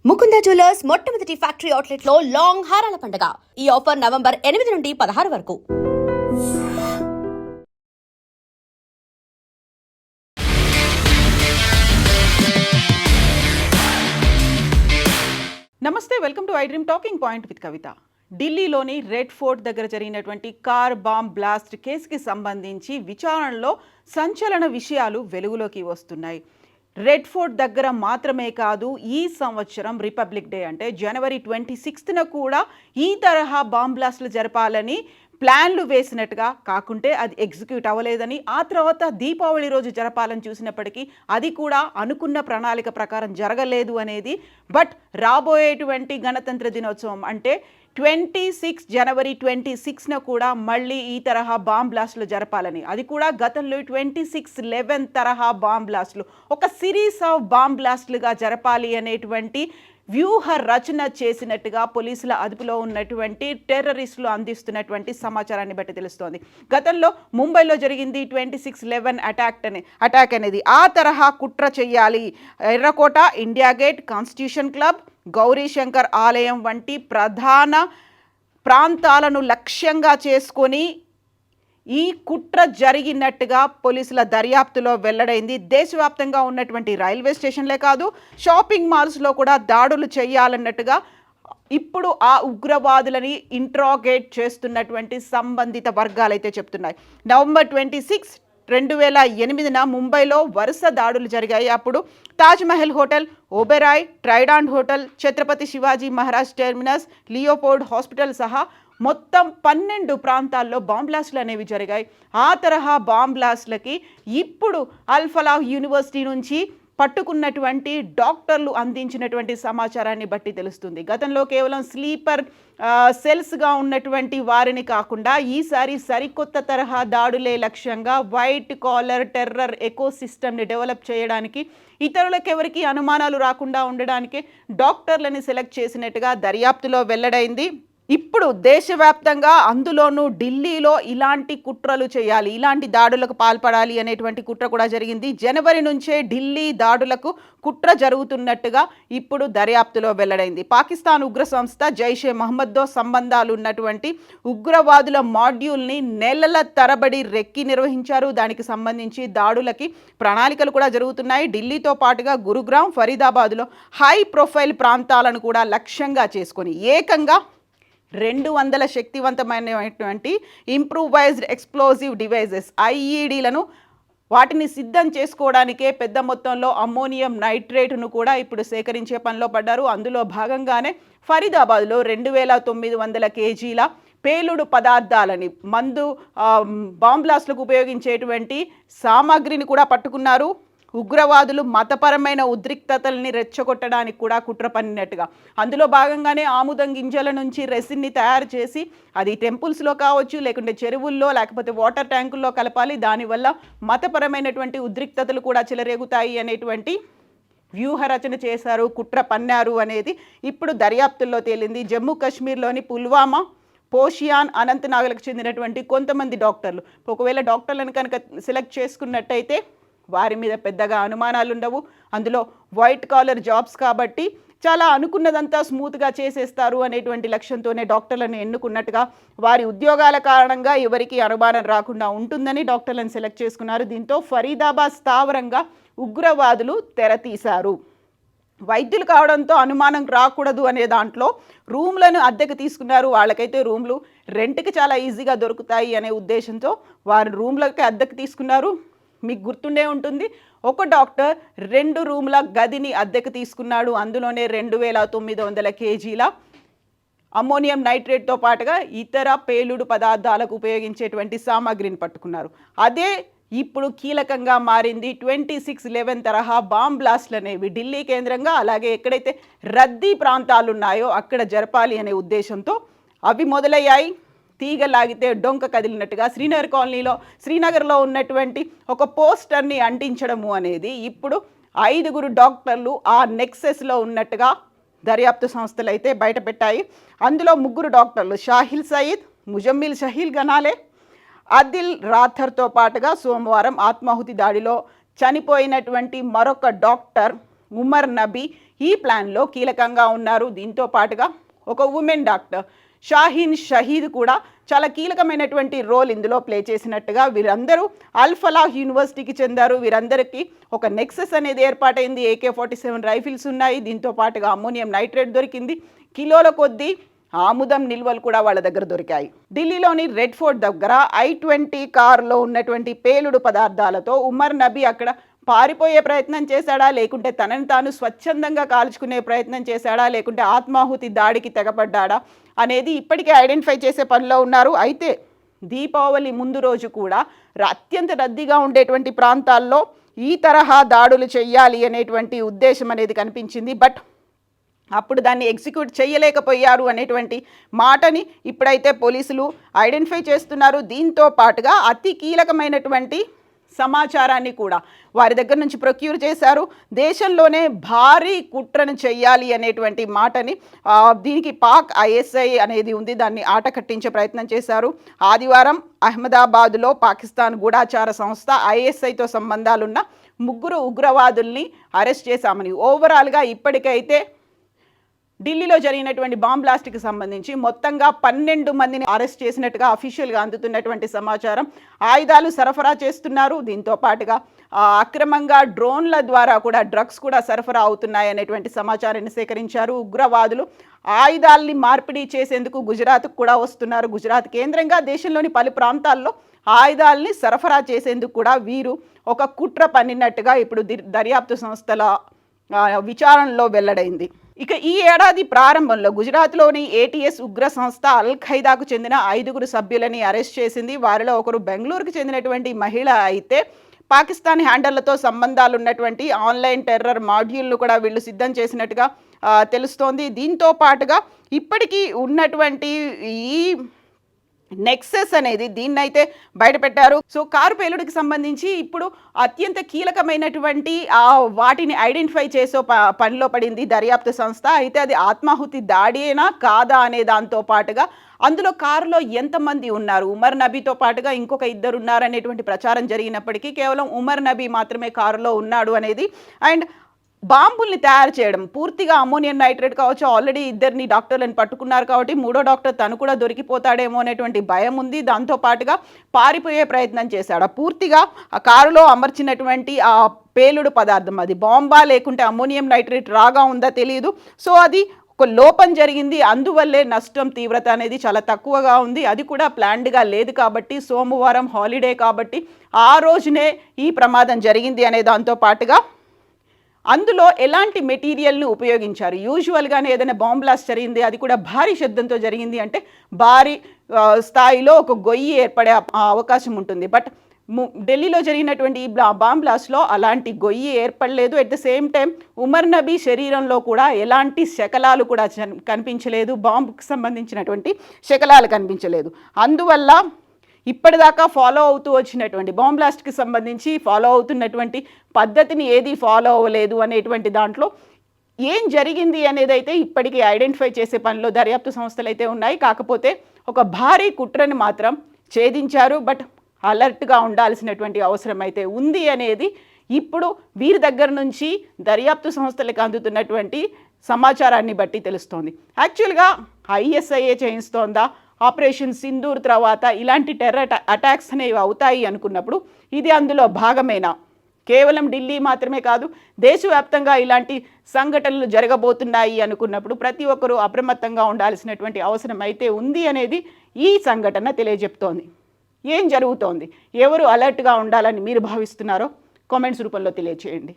Mukunda jewellers మొట్టమొదటి factory outlet లో long హారాల పండుగ. ఈ ఆఫర్ నవంబర్ 8 నుండి 16 వరకు. నమస్తే, welcome to I dream talking point with Kavitha. ఢిల్లీలోని రెడ్ ఫోర్ట్ దగ్గర జరిగినటువంటి కార్ బాంబ్ బ్లాస్ట్ కేసుకి సంబంధించి విచారణలో సంచలన విషయాలు వెలుగులోకి వస్తున్నాయి. రెడ్ ఫోర్ట్ దగ్గర మాత్రమే కాదు, ఈ సంవత్సరం రిపబ్లిక్ డే అంటే జనవరి 26న కూడా ఈ తరహా బాంబ్ బ్లాస్టులు జరపాలని ప్లాన్లు వేసినట్టుగా కాకుంటే అది ఎగ్జిక్యూట్ అవ్వలేదని, ఆ తర్వాత దీపావళి రోజు జరపాలని చూసినప్పటికీ అది కూడా అనుకున్న ప్రణాళిక ప్రకారం జరగలేదు అనేది. బట్ రాబోయేటువంటి గణతంత్ర దినోత్సవం అంటే జనవరి 26న కూడా మళ్ళీ ఈ తరహా బాంబ్ బ్లాస్టులు జరపాలని, అది కూడా గతంలో 26/11 తరహా బాంబ్ బ్లాస్టులు ఒక సిరీస్ ఆఫ్ బాంబ్ బ్లాస్టులుగా జరపాలి అనేటువంటి వ్యూహ రచన చేసినట్టుగా పోలీసుల అదుపులో ఉన్నటువంటి టెర్రరిస్టులు అందిస్తున్నటువంటి సమాచారాన్ని బట్టి తెలుస్తోంది. గతంలో ముంబైలో జరిగింది 26/11 అటాక్ అనేది. ఆ తరహా కుట్ర చెయ్యాలి, ఎర్రకోట, India gate, constitution club, Gauri Shankar ఆలయం వంటి ప్రధాన ప్రాంతాలను లక్ష్యంగా చేసుకొని ఈ కుట్ర జరిగినట్టుగా పోలీసుల దర్యాప్తులో వెల్లడైంది. దేశవ్యాప్తంగా ఉన్నటువంటి రైల్వే స్టేషన్లే కాదు, షాపింగ్ మాల్స్లో కూడా దాడులు చేయాలన్నట్టుగా ఇప్పుడు ఆ ఉగ్రవాదులని ఇంట్రాగేట్ చేస్తున్నటువంటి సంబంధిత వర్గాలైతే చెప్తున్నాయి. నవంబర్ 26, 2008న ముంబైలో వరుస దాడులు జరిగాయి. అప్పుడు Taj Mahal hotel, Oberoi, Trident hotel, Chhatrapati Shivaji Maharaj terminus, Leopold hospital సహా మొత్తం 12 ప్రాంతాల్లో బాంబ్ బ్లాస్టులు అనేవి జరిగాయి. ఆ తరహా బాంబ్ బ్లాస్టులకి ఇప్పుడు అల్ ఫలాహ్ యూనివర్సిటీ నుంచి పట్టుకున్నటువంటి డాక్టర్లు అందించినటువంటి సమాచారాన్ని బట్టి తెలుస్తుంది. గతంలో కేవలం స్లీపర్ సెల్స్గా ఉన్నటువంటి వారిని కాకుండా ఈసారి సరికొత్త తరహా దాడులే లక్ష్యంగా వైట్ కాలర్ టెర్రర్ ఎకోసిస్టమ్ని డెవలప్ చేయడానికి, ఇతరులకు ఎవరికి అనుమానాలు రాకుండా ఉండడానికి డాక్టర్లని సెలెక్ట్ చేసినట్టుగా దర్యాప్తులో వెల్లడైంది. ఇప్పుడు దేశవ్యాప్తంగా, అందులోనూ ఢిల్లీలో ఇలాంటి కుట్రలు చేయాలి, ఇలాంటి దాడులకు పాల్పడాలి అనేటువంటి కుట్ర కూడా జరిగింది. జనవరి నుంచే ఢిల్లీ దాడులకు కుట్ర జరుగుతున్నట్టుగా ఇప్పుడు దర్యాప్తులో వెల్లడైంది. పాకిస్తాన్ ఉగ్ర సంస్థ జైషే మహమ్మద్తో సంబంధాలు ఉన్నటువంటి ఉగ్రవాదుల మాడ్యూల్ని నెలల తరబడి రెక్కి నిర్వహించారు. దానికి సంబంధించి దాడులకి ప్రణాళికలు కూడా జరుగుతున్నాయి. ఢిల్లీతో పాటుగా గురుగ్రామ్, ఫరీదాబాద్లో హై ప్రొఫైల్ ప్రాంతాలను కూడా లక్ష్యంగా చేసుకొని ఏకంగా 200 శక్తివంతమైనటువంటి ఇంప్రూవైజ్డ్ ఎక్స్ప్లోజివ్ డివైజెస్ ఐఈడీలను వాటిని సిద్ధం చేసుకోవడానికే పెద్ద మొత్తంలో అమ్మోనియం నైట్రేట్ను కూడా ఇప్పుడు సేకరించే పనిలో పడ్డారు. అందులో భాగంగానే ఫరీదాబాద్లో 2900 కేజీల పేలుడు పదార్థాలని, మందు బాంబ్ బ్లాస్ట్లకు ఉపయోగించేటువంటి సామాగ్రిని కూడా పట్టుకున్నారు. ఉగ్రవాదులు మతపరమైన ఉద్రిక్తతల్ని రెచ్చగొట్టడానికి కూడా కుట్ర పన్నినట్టుగా, అందులో భాగంగానే ఆముదం గింజల నుంచి రెసిన్ని తయారు చేసి అది టెంపుల్స్లో కావచ్చు, లేకుంటే చెరువుల్లో, లేకపోతే వాటర్ ట్యాంకుల్లో కలపాలి. దానివల్ల మతపరమైనటువంటి ఉద్రిక్తతలు కూడా చెలరేగుతాయి అనేటువంటి వ్యూహ రచన చేశారు, కుట్ర పన్నారు అనేది ఇప్పుడు దర్యాప్తుల్లో తేలింది. జమ్మూ కాశ్మీర్లోని పుల్వామా, పోషియాన్, అనంతనాగ్లకు చెందినటువంటి కొంతమంది డాక్టర్లు, ఒకవేళ డాక్టర్లను కనుక సెలెక్ట్ చేసుకున్నట్టయితే వారి మీద పెద్దగా అనుమానాలు ఉండవు. అందులో వైట్ కాలర్ జాబ్స్ కాబట్టి చాలా అనుకున్నదంతా స్మూత్గా చేసేస్తారు అనేటువంటి లక్ష్యంతోనే డాక్టర్లను ఎన్నుకున్నట్టుగా, వారి ఉద్యోగాల కారణంగా ఎవరికి అనుమానం రాకుండా ఉంటుందని డాక్టర్లను సెలెక్ట్ చేసుకున్నారు. దీంతో ఫరీదాబాద్ స్థావరంగా ఉగ్రవాదులు తెరతీశారు. వైద్యులు కావడంతో అనుమానం రాకూడదు అనే దాంట్లో రూమ్లను అద్దెకు తీసుకున్నారు. వాళ్ళకైతే రూమ్లు రెంట్కి చాలా ఈజీగా దొరుకుతాయి అనే ఉద్దేశంతో వారు రూమ్లకి అద్దెకు తీసుకున్నారు. మీకు గుర్తుండే ఉంటుంది, ఒక డాక్టర్ 2 రూమ్ల గదిని అద్దెకు తీసుకున్నాడు. అందులోనే 2900 కేజీల అమ్మోనియం నైట్రేట్తో పాటుగా ఇతర పేలుడు పదార్థాలకు ఉపయోగించేటువంటి సామాగ్రిని పట్టుకున్నారు. అదే ఇప్పుడు కీలకంగా మారింది. 26/11 తరహా బాంబ్ బ్లాస్ట్లు అనేవి ఢిల్లీ కేంద్రంగా, అలాగే ఎక్కడైతే రద్దీ ప్రాంతాలు ఉన్నాయో అక్కడ జరపాలి అనే ఉద్దేశంతో అవి మొదలయ్యాయి. తీగలాగితే డొంక కదిలినట్టుగా శ్రీనగర్లో ఉన్నటువంటి ఒక పోస్టర్ని అంటించడము అనేది ఇప్పుడు 5 డాక్టర్లు ఆ నెక్సెస్లో ఉన్నట్టుగా దర్యాప్తు సంస్థలు అయితే బయటపెట్టాయి. అందులో 3 డాక్టర్లు షాహిల్ సయీద్, ముజమ్మిల్ షహీల్ గనాలే, అదిల్ రాథర్తో పాటుగా సోమవారం ఆత్మాహుతి దాడిలో చనిపోయినటువంటి మరొక డాక్టర్ ఉమర్ నబీ, ఈ ప్లాన్లో కీలకంగా ఉన్నారు. దీంతో పాటుగా ఒక ఉమెన్ డాక్టర్ షాహీన్ షహీద్ కూడా చాలా కీలకమైనటువంటి రోల్ ఇందులో ప్లే చేసినట్టుగా. వీరందరూ అల్ ఫలాహ్ యూనివర్సిటీకి చెందారు. వీరందరికీ ఒక నెక్సెస్ అనేది ఏర్పాటైంది. AK-47 రైఫిల్స్ ఉన్నాయి. దీంతో పాటుగా అమ్మోనియం నైట్రేట్ దొరికింది. కిలోల కొద్దీ ఆముదం నిల్వలు కూడా వాళ్ళ దగ్గర దొరికాయి. ఢిల్లీలోని రెడ్ ఫోర్ట్ దగ్గర I-20 కారులో ఉన్నటువంటి పేలుడు పదార్థాలతో ఉమర్ నబీ అక్కడ పారిపోయే ప్రయత్నం చేశాడా, లేకుంటే తనని తాను స్వచ్ఛందంగా కాల్చుకునే ప్రయత్నం చేశాడా, లేకుంటే ఆత్మాహుతి దాడికి తెగపడ్డాడా అనేది ఇప్పటికే ఐడెంటిఫై చేసే పనిలో ఉన్నారు. అయితే దీపావళి ముందు రోజు కూడా అత్యంత రద్దీగా ఉండేటువంటి ప్రాంతాల్లో ఈ తరహా దాడులు చెయ్యాలి అనేటువంటి ఉద్దేశం అనేది కనిపించింది. బట్ అప్పుడు దాన్ని ఎగ్జిక్యూట్ చేయలేకపోయారు అనేటువంటి మాటని ఇప్పుడైతే పోలీసులు ఐడెంటిఫై చేస్తున్నారు. దీంతో పాటుగా అతి కీలకమైనటువంటి సమాచారాన్ని కూడా వారి దగ్గర నుంచి ప్రొక్యూర్ చేశారు. దేశంలోనే భారీ కుట్రను చెయ్యాలి అనేటువంటి మాటని దీనికి పాక్ ISI అనేది ఉంది, దాన్ని ఆట కట్టించే ప్రయత్నం చేశారు. ఆదివారం అహ్మదాబాద్లో పాకిస్తాన్ గూఢాచార సంస్థ ISIతో సంబంధాలున్న 3 ఉగ్రవాదుల్ని అరెస్ట్ చేశామని, ఓవరాల్గా ఇప్పటికైతే ఢిల్లీలో జరిగినటువంటి బాంబ్ బ్లాస్ట్కి సంబంధించి మొత్తంగా 12 మందిని అరెస్ట్ చేసినట్టుగా అఫీషియల్గా అందుతున్నటువంటి సమాచారం. ఆయుధాలు సరఫరా చేస్తున్నారు. దీంతో పాటుగా అక్రమంగా డ్రోన్ల ద్వారా కూడా డ్రగ్స్ కూడా సరఫరా అవుతున్నాయి అనేటువంటి సమాచారాన్ని సేకరించారు. ఉగ్రవాదులు ఆయుధాలని మార్పిడి చేసేందుకు గుజరాత్కు కూడా వస్తున్నారు. గుజరాత్ కేంద్రంగా దేశంలోని పలు ప్రాంతాల్లో ఆయుధాలని సరఫరా చేసేందుకు కూడా వీరు ఒక కుట్ర పన్నినట్టుగా ఇప్పుడు దర్యాప్తు సంస్థల విచారణలో వెల్లడైంది. ఇక ఈ ఏడాది ప్రారంభంలో గుజరాత్లోని ATS ఉగ్ర సంస్థ అల్ ఖైదాకు చెందిన 5 సభ్యులని అరెస్ట్ చేసింది. వారిలో ఒకరు బెంగళూరుకు చెందినటువంటి మహిళ అయితే పాకిస్తాన్ హ్యాండళ్లతో సంబంధాలు ఉన్నటువంటి ఆన్లైన్ టెర్రర్ మాడ్యూల్ను కూడా వీళ్ళు సిద్ధం చేసినట్టుగా తెలుస్తోంది. దీంతో పాటుగా ఇప్పటికీ ఉన్నటువంటి ఈ నెక్సెస్ అనేది దీన్నైతే బయటపెట్టారు. సో కారు పేలుడికి సంబంధించి ఇప్పుడు అత్యంత కీలకమైనటువంటి వాటిని ఐడెంటిఫై చేసే పనిలో పడింది దర్యాప్తు సంస్థ. అయితే అది ఆత్మాహుతి దాడియేనా కాదా అనే దాంతో పాటుగా అందులో కారులో ఎంతమంది ఉన్నారు, ఉమర్ నబీతో పాటుగా ఇంకొక 2 ఉన్నారనేటువంటి ప్రచారం జరిగినప్పటికీ కేవలం ఉమర్ నబీ మాత్రమే కారులో ఉన్నాడు అనేది, అండ్ బాంబుల్ని తయారు చేయడం పూర్తిగా అమ్మోనియం నైట్రేట్ కావచ్చు, ఆల్రెడీ 2 డాక్టర్లను పట్టుకున్నారు కాబట్టి 3వ డాక్టర్ తను కూడా దొరికిపోతాడేమో అనేటువంటి భయం ఉంది. దాంతోపాటుగా పారిపోయే ప్రయత్నం చేశాడు. పూర్తిగా ఆ కారులో అమర్చినటువంటి ఆ పేలుడు పదార్థం అది బాంబా లేకుంటే అమ్మోనియం నైట్రేట్ రాగా ఉందా తెలియదు. సో అది ఒక లోపం జరిగింది. అందువల్లే నష్టం తీవ్రత అనేది చాలా తక్కువగా ఉంది. అది కూడా ప్లాన్డ్గా లేదు కాబట్టి, సోమవారం హాలిడే కాబట్టి ఆ రోజునే ఈ ప్రమాదం జరిగింది అనే దాంతో పాటుగా అందులో ఎలాంటి మెటీరియల్ను ఉపయోగించారు. యూజువల్గానే ఏదైనా బాంబ్ బ్లాస్ట్ జరిగింది, అది కూడా భారీ శబ్దంతో జరిగింది అంటే భారీ స్థాయిలో ఒక గొయ్యి ఏర్పడే అవకాశం ఉంటుంది. బట్ ఢిల్లీలో జరిగినటువంటి ఈ బాంబ్ బ్లాస్ట్లో అలాంటి గొయ్యి ఏర్పడలేదు. At the same time Umar Nabi శరీరంలో కూడా ఎలాంటి శకలాలు కూడా కనిపించలేదు, బాంబుకి సంబంధించినటువంటి శకలాలు కనిపించలేదు. అందువల్ల ఇప్పటిదాకా ఫాలో అవుతూ వచ్చినటువంటి బాంబ్ బ్లాస్ట్కి సంబంధించి ఫాలో అవుతున్నటువంటి పద్ధతిని ఏది ఫాలో అవ్వలేదు అనేటువంటి దాంట్లో ఏం జరిగింది అనేది అయితే ఇప్పటికీ ఐడెంటిఫై చేసే పనిలో దర్యాప్తు సంస్థలు అయితే ఉన్నాయి. కాకపోతే ఒక భారీ కుట్రని మాత్రం ఛేదించారు. బట్ అలర్ట్గా ఉండాల్సినటువంటి అవసరం అయితే ఉంది అనేది ఇప్పుడు వీరి దగ్గర నుంచి దర్యాప్తు సంస్థలకు అందుతున్నటువంటి సమాచారాన్ని బట్టి తెలుస్తోంది. యాక్చువల్గా ISIఏ చేయిస్తోందా, ఆపరేషన్ సింధూర్ తర్వాత ఇలాంటి టెర్రర్ అటాక్స్ అనేవి అవుతాయి అనుకున్నప్పుడు ఇది అందులో భాగమేనా? కేవలం ఢిల్లీ మాత్రమే కాదు, దేశవ్యాప్తంగా ఇలాంటి సంఘటనలు జరగబోతున్నాయి అనుకున్నప్పుడు ప్రతి ఒక్కరూ అప్రమత్తంగా ఉండాల్సినటువంటి అవసరం అయితే ఉంది అనేది ఈ సంఘటన తెలియజెప్తోంది. ఏం జరుగుతోంది, ఎవరు అలర్ట్గా ఉండాలని మీరు భావిస్తున్నారో కామెంట్స్ రూపంలో తెలియజేయండి.